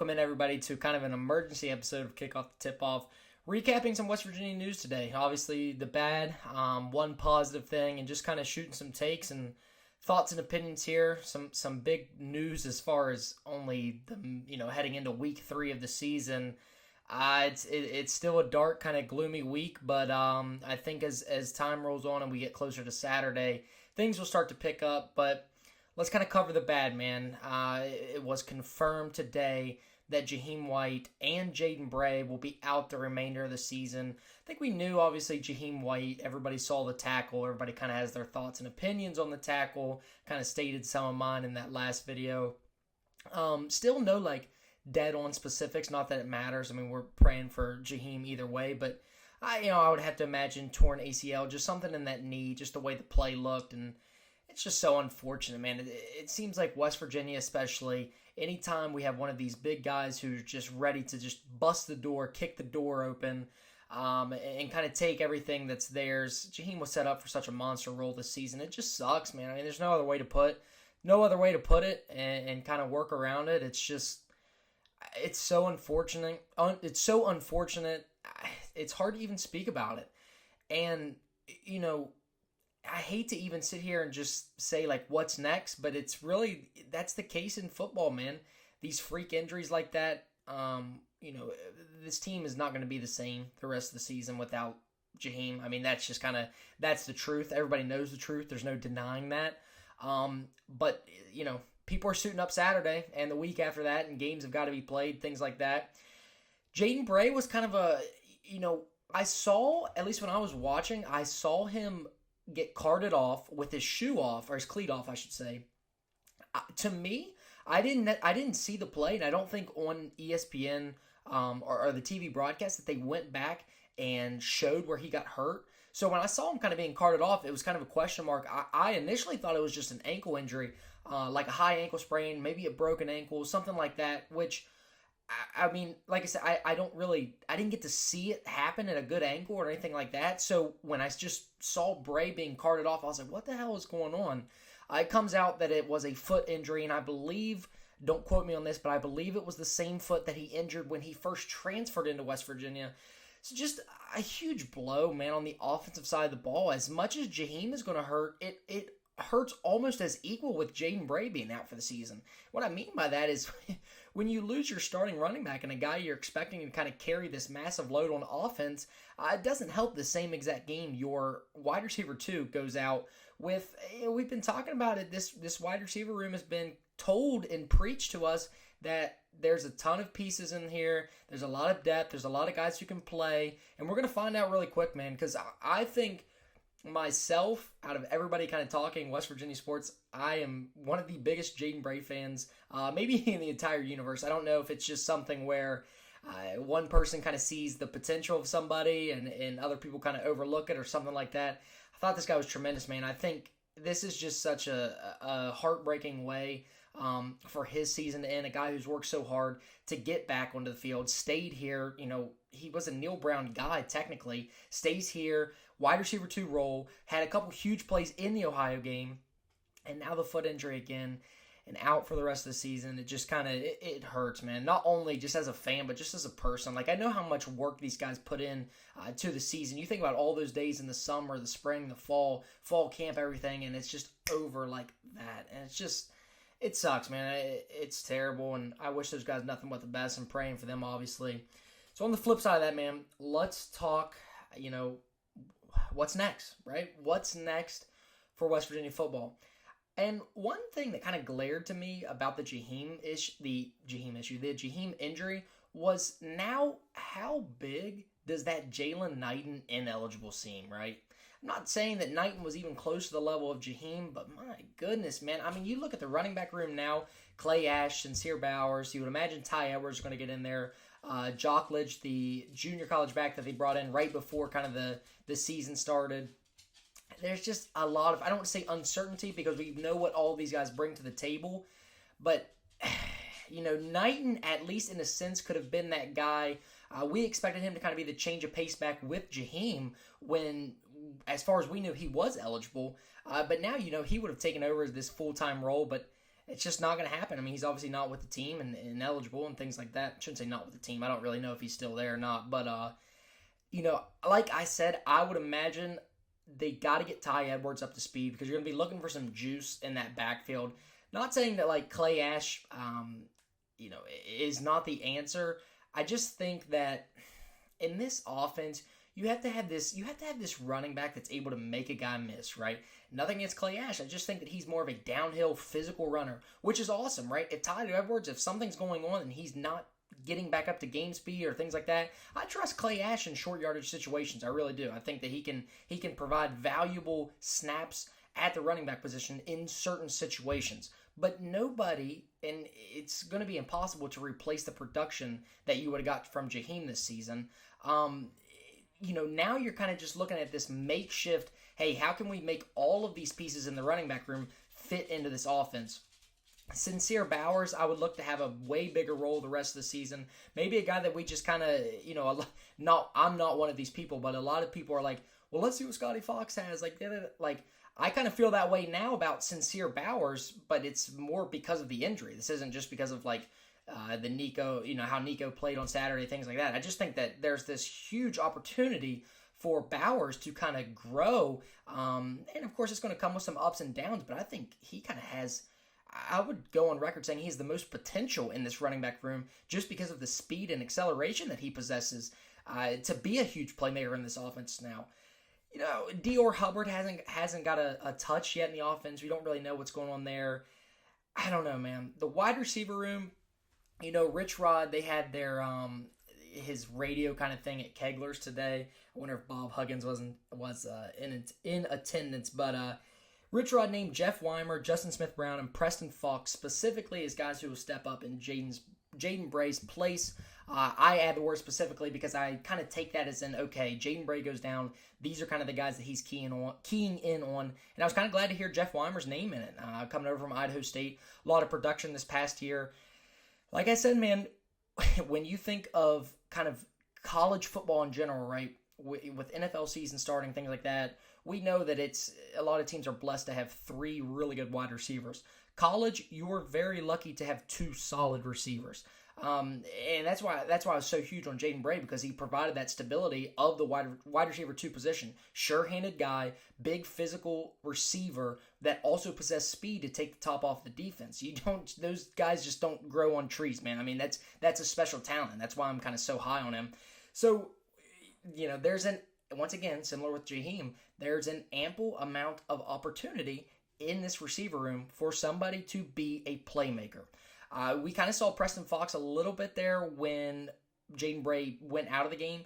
Welcome in, everybody, to kind of an emergency episode of Kickoff the Tip-Off, recapping some West Virginia news today. Obviously, the bad, one positive thing, and just kind of shooting some takes and thoughts and opinions here. Some big news as far as only heading into week 3 of the season. It's still a dark, kind of gloomy week, but I think as time rolls on and we get closer to Saturday, things will start to pick up. But let's kind of cover the bad, man. It was confirmed today that Jahiem White and Jaden Bray will be out the remainder of the season. I think we knew, obviously, Jahiem White. Everybody saw the tackle. Everybody kind of has their thoughts and opinions on the tackle. Kind of stated some of mine in that last video. Still no, dead-on specifics. Not that it matters. I mean, we're praying for Jahiem either way. But, I would have to imagine torn ACL, just something in that knee, just the way the play looked. And it's just so unfortunate, man. It seems like West Virginia especially, anytime we have one of these big guys who's just ready to just bust the door, kick the door open, and kind of take everything that's theirs. Jahiem was set up for such a monster role this season. It just sucks, man. I mean, there's no other way to put it and kind of work around it. It's so unfortunate. It's so unfortunate. It's hard to even speak about it. And, I hate to even sit here and just say, what's next, but that's the case in football, man. These freak injuries like that, this team is not going to be the same the rest of the season without Jahiem. I mean, that's the truth. Everybody knows the truth. There's no denying that. But people are suiting up Saturday and the week after that, and games have got to be played, things like that. Jaden Bray was kind of I saw, at least when I was watching, I saw him get carted off with his shoe off, or his cleat off, I should say. To me, I didn't see the play, and I don't think on ESPN or the TV broadcast that they went back and showed where he got hurt. So when I saw him kind of being carted off, it was kind of a question mark. I initially thought it was just an ankle injury, like a high ankle sprain, maybe a broken ankle, something like that, which, I mean, like I said, I didn't get to see it happen at a good angle or anything like that. So when I just saw Bray being carted off, I was like, what the hell is going on? It comes out that it was a foot injury, and I believe, don't quote me on this, but I believe it was the same foot that he injured when he first transferred into West Virginia. So just a huge blow, man, on the offensive side of the ball. As much as Jahiem is going to hurt, it hurts almost as equal with Jaden Bray being out for the season. What I mean by that is when you lose your starting running back and a guy you're expecting to kind of carry this massive load on offense, it doesn't help the same exact game your wide receiver 2 goes out with. We've been talking about it. This wide receiver room has been told and preached to us that there's a ton of pieces in here. There's a lot of depth. There's a lot of guys who can play. And we're going to find out really quick, man, because I think myself, out of everybody kind of talking West Virginia sports, I am one of the biggest Jaden Bray fans, maybe in the entire universe. I don't know if it's just something where one person kind of sees the potential of somebody and other people kind of overlook it or something like that. I thought this guy was tremendous, man. I think this is just such a heartbreaking way for his season to end. A guy who's worked so hard to get back onto the field, stayed here. He was a Neil Brown guy, technically. Stays here, wide receiver 2 role, had a couple huge plays in the Ohio game, and now the foot injury again, and out for the rest of the season. It just kind of, it hurts, man. Not only just as a fan, but just as a person. I know how much work these guys put in to the season. You think about all those days in the summer, the spring, the fall camp, everything, and it's just over like that. And it's just, it sucks, man. It's terrible, and I wish those guys nothing but the best. I'm praying for them, obviously. So on the flip side of that, man, let's talk, what's next, right? What's next for West Virginia football? And one thing that kind of glared to me about the Jahiem injury was now how big does that Jalen Knighton ineligible seem, right? I'm not saying that Knighton was even close to the level of Jahiem, but my goodness, man. I mean, you look at the running back room now, Clay Ash, Sincere Bowers. You would imagine Ty Edwards is going to get in there. Jockledge, the junior college back that they brought in right before kind of the season started. There's just a lot of, I don't want to say uncertainty because we know what all these guys bring to the table, but, Knighton, at least in a sense, could have been that guy. We expected him to kind of be the change of pace back with Jahiem when, as far as we knew, he was eligible. But now, he would have taken over this full-time role, but It's just not going to happen. I mean, he's obviously not with the team and ineligible and things like that. I shouldn't say not with the team. I don't really know if he's still there or not. But, like I said, I would imagine they got to get Ty Edwards up to speed because you're going to be looking for some juice in that backfield. Not saying that, like, Clay Ash, is not the answer. I just think that in this offense, you have to have this running back that's able to make a guy miss, right? Nothing against Clay Ash. I just think that he's more of a downhill physical runner, which is awesome, right? If Ty Edwards, if something's going on and he's not getting back up to game speed or things like that, I trust Clay Ash in short yardage situations. I really do. I think that he can provide valuable snaps at the running back position in certain situations. But nobody, and it's going to be impossible to replace the production that you would have got from Jahiem this season. Now you're kind of just looking at this makeshift, hey, how can we make all of these pieces in the running back room fit into this offense? Sincere Bowers, I would look to have a way bigger role the rest of the season. Maybe a guy that we just kind of, I'm not one of these people, but a lot of people are like, well, let's see what Scotty Fox has. I kind of feel that way now about Sincere Bowers, but it's more because of the injury. This isn't just because of the Nico, how Nico played on Saturday, things like that. I just think that there's this huge opportunity for Bowers to kind of grow. And of course, it's going to come with some ups and downs, but I think he kind of has, I would go on record saying he's the most potential in this running back room just because of the speed and acceleration that he possesses to be a huge playmaker in this offense now. Dior Hubbard hasn't got a touch yet in the offense. We don't really know what's going on there. I don't know, man. The wide receiver room, Rich Rod, they had their his radio kind of thing at Kegler's today. I wonder if Bob Huggins was in attendance, but Rich Rod named Jeff Weimer, Justin Smith-Brown, and Preston Fox specifically as guys who will step up in Jaden Bray's place. I add the word specifically because I kind of take that as Jaden Bray goes down. These are kind of the guys that he's keying in on. And I was kind of glad to hear Jeff Weimer's name in it. Coming over from Idaho State, a lot of production this past year. Like I said, man, when you think of kind of college football in general, right, with NFL season starting, things like that, we know that a lot of teams are blessed to have 3 really good wide receivers. College, you're very lucky to have 2 solid receivers. And that's why I was so huge on Jaden Bray, because he provided that stability of the wide receiver 2 position. Sure-handed guy, big physical receiver that also possessed speed to take the top off the defense. Those guys just don't grow on trees, man. I mean, that's a special talent. That's why I'm kind of so high on him. So, once again, similar with Jahiem, there's an ample amount of opportunity in this receiver room for somebody to be a playmaker. We kind of saw Preston Fox a little bit there when Jaden Bray went out of the game.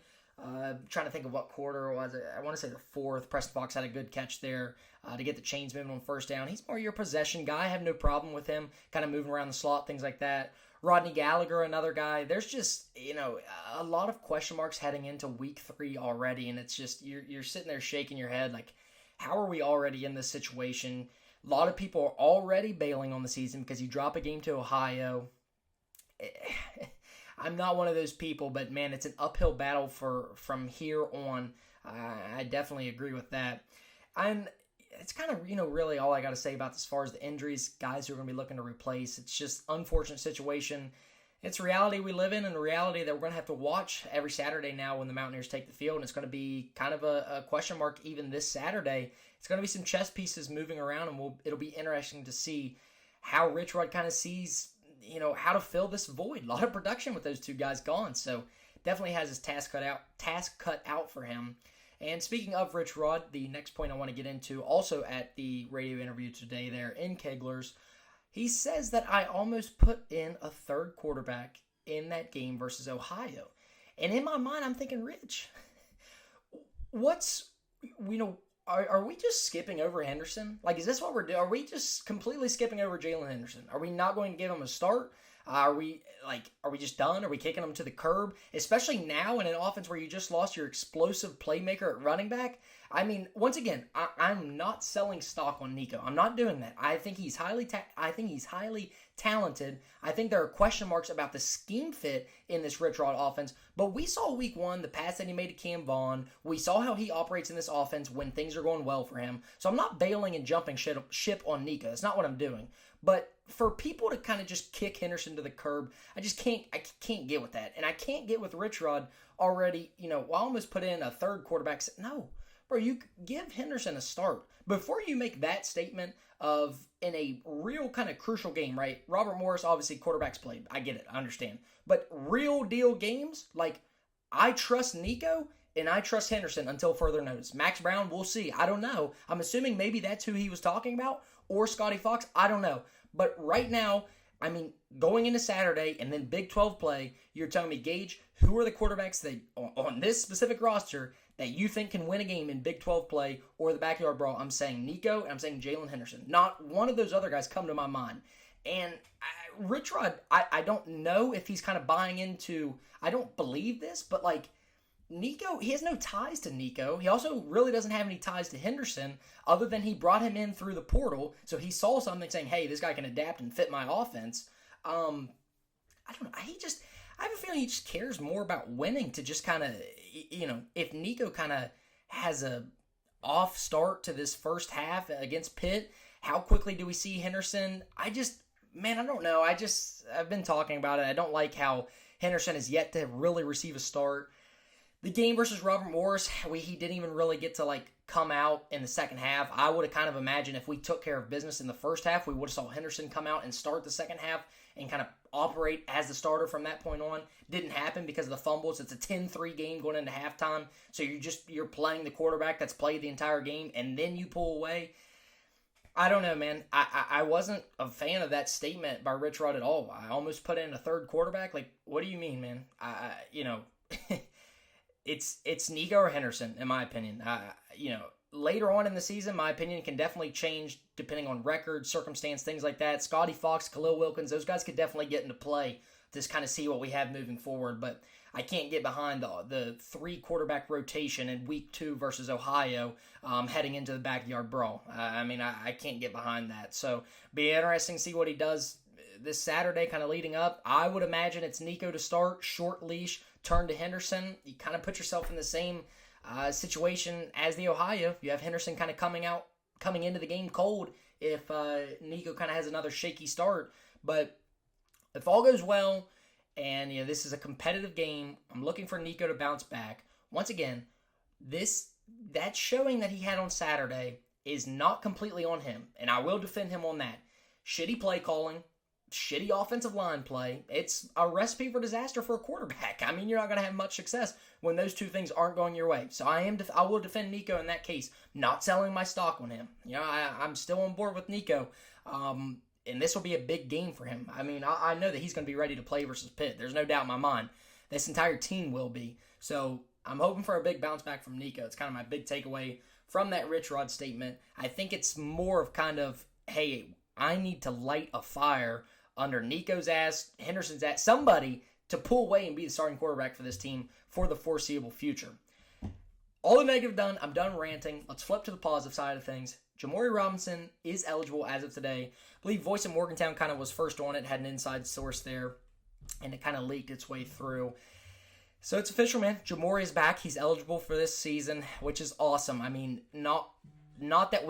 Trying to think of what quarter it was. I want to say the 4th. Preston Fox had a good catch there to get the chains moving on first down. He's more your possession guy. I have no problem with him kind of moving around the slot, things like that. Rodney Gallagher, another guy. There's just, a lot of question marks heading into week 3 already, and it's just, you're sitting there shaking your head like, how are we already in this situation? A lot of people are already bailing on the season because you drop a game to Ohio. I'm not one of those people, but man, it's an uphill battle from here on. I definitely agree with that. It's kind of, really all I got to say about this as far as the injuries, guys who are going to be looking to replace. It's just unfortunate situation. It's reality we live in, and a reality that we're going to have to watch every Saturday now when the Mountaineers take the field, and it's going to be kind of a question mark even this Saturday. It's going to be some chess pieces moving around, and it'll be interesting to see how Rich Rod kind of sees, how to fill this void. A lot of production with those 2 guys gone, so definitely has his task cut out for him. And speaking of Rich Rod, the next point I want to get into, also at the radio interview today there in Kegler's, he says that I almost put in a 3rd quarterback in that game versus Ohio. And in my mind, I'm thinking, Rich, are we just skipping over Henderson? Like, is this what we're doing? Are we just completely skipping over Jalen Henderson? Are we not going to give him a start? Are we just done? Are we kicking him to the curb? Especially now in an offense where you just lost your explosive playmaker at running back. I mean, once again, I'm not selling stock on Nico. I'm not doing that. I think he's highly talented. I think there are question marks about the scheme fit in this Rich Rod offense. But we saw week 1, the pass that he made to Cam Vaughn. We saw how he operates in this offense when things are going well for him. So I'm not bailing and jumping ship on Nico. That's not what I'm doing. But for people to kind of just kick Henderson to the curb, I can't get with that. And I can't get with Rich Rod already, almost put in a third quarterback. No, bro, you give Henderson a start. Before you make that statement of in a real kind of crucial game, right? Robert Morris, obviously quarterbacks played. I get it. I understand. But real deal games, like I trust Nico and I trust Henderson until further notice. Max Brown, we'll see. I don't know. I'm assuming maybe that's who he was talking about, or Scotty Fox. I don't know. But right now, going into Saturday and then Big 12 play, you're telling me, Gage, who are the quarterbacks that on this specific roster that you think can win a game in Big 12 play or the backyard brawl? I'm saying Nico and I'm saying Jalen Henderson. Not one of those other guys come to my mind. And Rich Rod, I don't know if he's kind of buying into, I don't believe this, but like, Nico, he has no ties to Nico. He also really doesn't have any ties to Henderson other than he brought him in through the portal. So he saw something saying, hey, this guy can adapt and fit my offense. I don't know. I have a feeling he just cares more about winning to just kind of, if Nico kind of has a off start to this first half against Pitt, how quickly do we see Henderson? I don't know. I've been talking about it. I don't like how Henderson has yet to really receive a start. The game versus Robert Morris, he didn't even really get to come out in the second half. I would have kind of imagined if we took care of business in the first half, we would have saw Henderson come out and start the second half and kind of operate as the starter from that point on. Didn't happen because of the fumbles. It's a 10-3 game going into halftime. So you're playing the quarterback that's played the entire game and then you pull away. I don't know, man. I wasn't a fan of that statement by Rich Rod at all. I almost put in a third quarterback. Like, what do you mean, man? It's Nico or Henderson, in my opinion. Later on in the season, my opinion can definitely change depending on record, circumstance, things like that. Scotty Fox, Khalil Wilkins, those guys could definitely get into play to kind of see what we have moving forward. But I can't get behind the 3 quarterback rotation in week 2 versus Ohio heading into the backyard brawl. I can't get behind that. So be interesting to see what he does this Saturday kind of leading up. I would imagine it's Nico to start, short leash, turn to Henderson. You kind of put yourself in the same situation as the Ohio. You have Henderson kind of coming into the game cold if Nico kind of has another shaky start. But if all goes well, and this is a competitive game, I'm looking for Nico to bounce back. Once again, that showing that he had on Saturday is not completely on him, and I will defend him on that. Shitty play calling, shitty offensive line play. It's a recipe for disaster for a quarterback. You're not going to have much success when those two things aren't going your way. So I will defend Nico in that case. Not selling my stock on him. I'm still on board with Nico. And this will be a big game for him. I know that he's going to be ready to play versus Pitt. There's no doubt in my mind. This entire team will be. So I'm hoping for a big bounce back from Nico. It's kind of my big takeaway from that Rich Rod statement. I think it's more of kind of, hey, I need to light a fire under Nico's ass, Henderson's ass, somebody to pull away and be the starting quarterback for this team for the foreseeable future. All the negative done. I'm done ranting. Let's flip to the positive side of things. Jimmori Robinson is eligible as of today. I believe Voice of Morgantown kind of was first on it, had an inside source there, and it kind of leaked its way through. So it's official, man. Jimmori is back. He's eligible for this season, which is awesome. Not that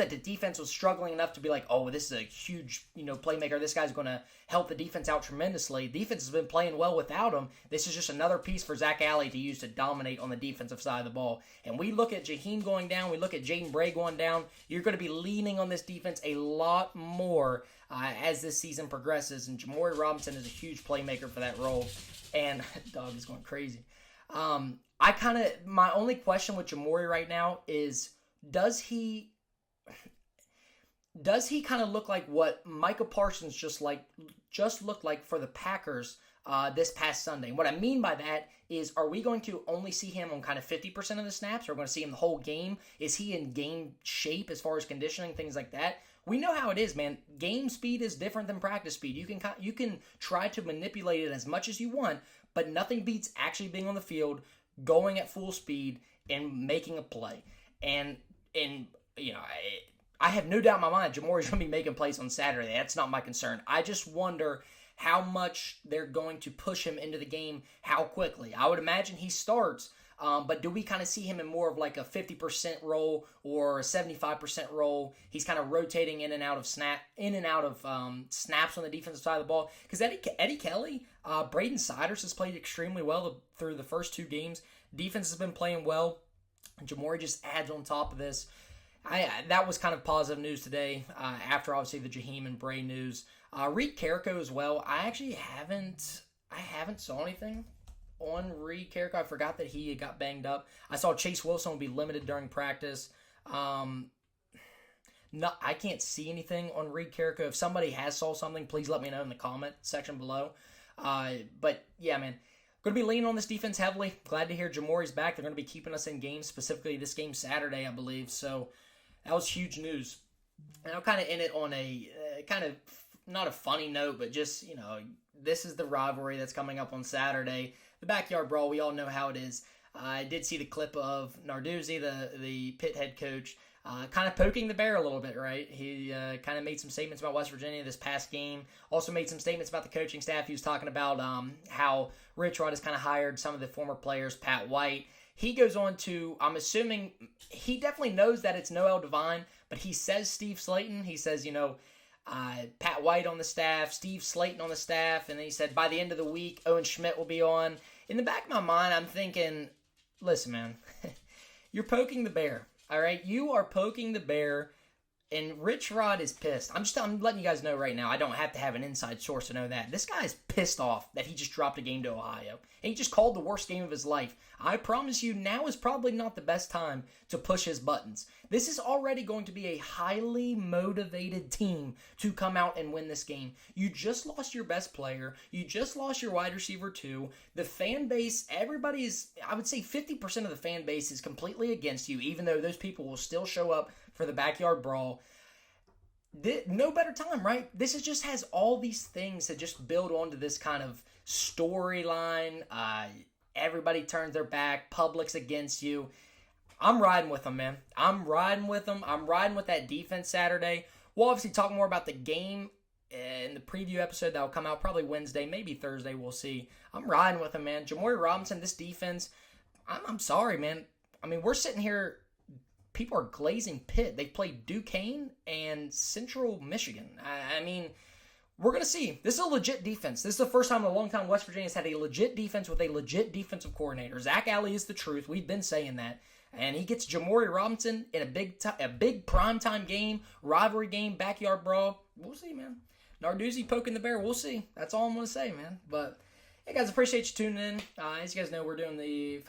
the defense was struggling enough to be like, oh, this is a huge, playmaker. This guy's going to help the defense out tremendously. Defense has been playing well without him. This is just another piece for Zach Alley to use to dominate on the defensive side of the ball. And we look at Jahiem going down. We look at Jaden Bray going down. You're going to be leaning on this defense a lot more as this season progresses. And Jimmori Robinson is a huge playmaker for that role. And dog is going crazy. My only question with Jimmori right now is, does he kind of look like what Micah Parsons just looked like for the Packers this past Sunday? And what I mean by that is, are we going to only see him on kind of 50% of the snaps? Or are we going to see him the whole game? Is he in game shape as far as conditioning, things like that? We know how it is, man. Game speed is different than practice speed. You can try to manipulate it as much as you want, but nothing beats actually being on the field, going at full speed, and making a play. And I have no doubt in my mind Jimmori's going to be making plays on Saturday. That's not my concern. I just wonder how much they're going to push him into the game, how quickly. I would imagine he starts But do we kind of see him in more of like a 50% role or a 75% role? He's kind of rotating in and out of snaps on the defensive side of the ball. Because Eddie Kelly, Braden Siders has played extremely well through the first 2 games. Defense has been playing well. Jimmori just adds on top of this. That was kind of positive news today. After obviously the Jahiem and Bray news, Reed Carrico as well. I actually haven't saw anything on Reed Carrico. I forgot that he got banged up. I saw Chase Wilson will be limited during practice. I can't see anything on Reed Carrico. If somebody has saw something, please let me know in the comment section below. But yeah, man, going to be leaning on this defense heavily. Glad to hear Jimmori's back. They're going to be keeping us in games, specifically this game Saturday, I believe. So that was huge news. And I'll kind of end it on a kind of not a funny note, but just, this is the rivalry that's coming up on Saturday. The backyard brawl, we all know how it is. I did see the clip of Narduzzi, the Pitt head coach, kind of poking the bear a little bit, right? He kind of made some statements about West Virginia this past game. Also made some statements about the coaching staff. He was talking about how Rich Rod has kind of hired some of the former players, Pat White. He goes on to, I'm assuming, he definitely knows that it's Noel Devine, but he says Steve Slayton. He says, Pat White on the staff, Steve Slayton on the staff, and then he said by the end of the week, Owen Schmidt will be on. In the back of my mind, I'm thinking, listen, man, you're poking the bear, all right? You are poking the bear, and Rich Rod is pissed. I'm letting you guys know right now. I don't have to have an inside source to know that. This guy is pissed off that he just dropped a game to Ohio, and he just called the worst game of his life. I promise you, now is probably not the best time to push his buttons. This is already going to be a highly motivated team to come out and win this game. You just lost your best player. You just lost your wide receiver too. The fan base, I would say 50% of the fan base is completely against you, even though those people will still show up for the backyard brawl. No better time, right? This just has all these things that just build onto this kind of storyline. Everybody turns their back. Public's against you. I'm riding with them, man. I'm riding with them. I'm riding with that defense Saturday. We'll obviously talk more about the game in the preview episode that will come out probably Wednesday, maybe Thursday. We'll see. I'm riding with them, man. Jimmori Robinson, this defense, I'm sorry, man. I mean, we're sitting here. People are glazing Pitt. They played Duquesne and Central Michigan. I mean, we're going to see. This is a legit defense. This is the first time in a long time West Virginia's had a legit defense with a legit defensive coordinator. Zach Alley is the truth. We've been saying that. And he gets Jimmori Robinson in a big primetime game, rivalry game, backyard brawl. We'll see, man. Narduzzi poking the bear. We'll see. That's all I'm going to say, man. But, hey, guys, appreciate you tuning in. As you guys know, we're doing the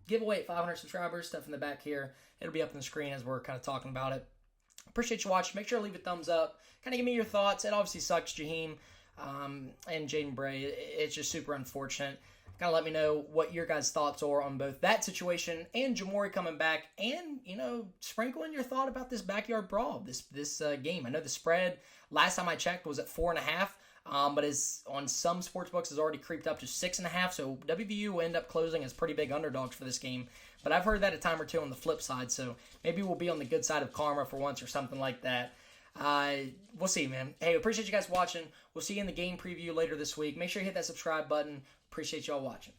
giveaway at 500 subscribers. Stuff in the back here. It'll be up on the screen as we're kind of talking about it. Appreciate you watching. Make sure to leave a thumbs up. Kind of give me your thoughts. It obviously sucks, Jahiem and Jaden Bray. It's just super unfortunate. Kind of let me know what your guys' thoughts are on both that situation and Jimmori coming back, and sprinkle in your thought about this backyard brawl, this game. I know the spread last time I checked was at 4.5, but is on some sportsbooks has already creeped up to 6.5. So WVU will end up closing as pretty big underdogs for this game. But I've heard that a time or two on the flip side, so maybe we'll be on the good side of karma for once or something like that. We'll see, man. Hey, appreciate you guys watching. We'll see you in the game preview later this week. Make sure you hit that subscribe button. Appreciate y'all watching.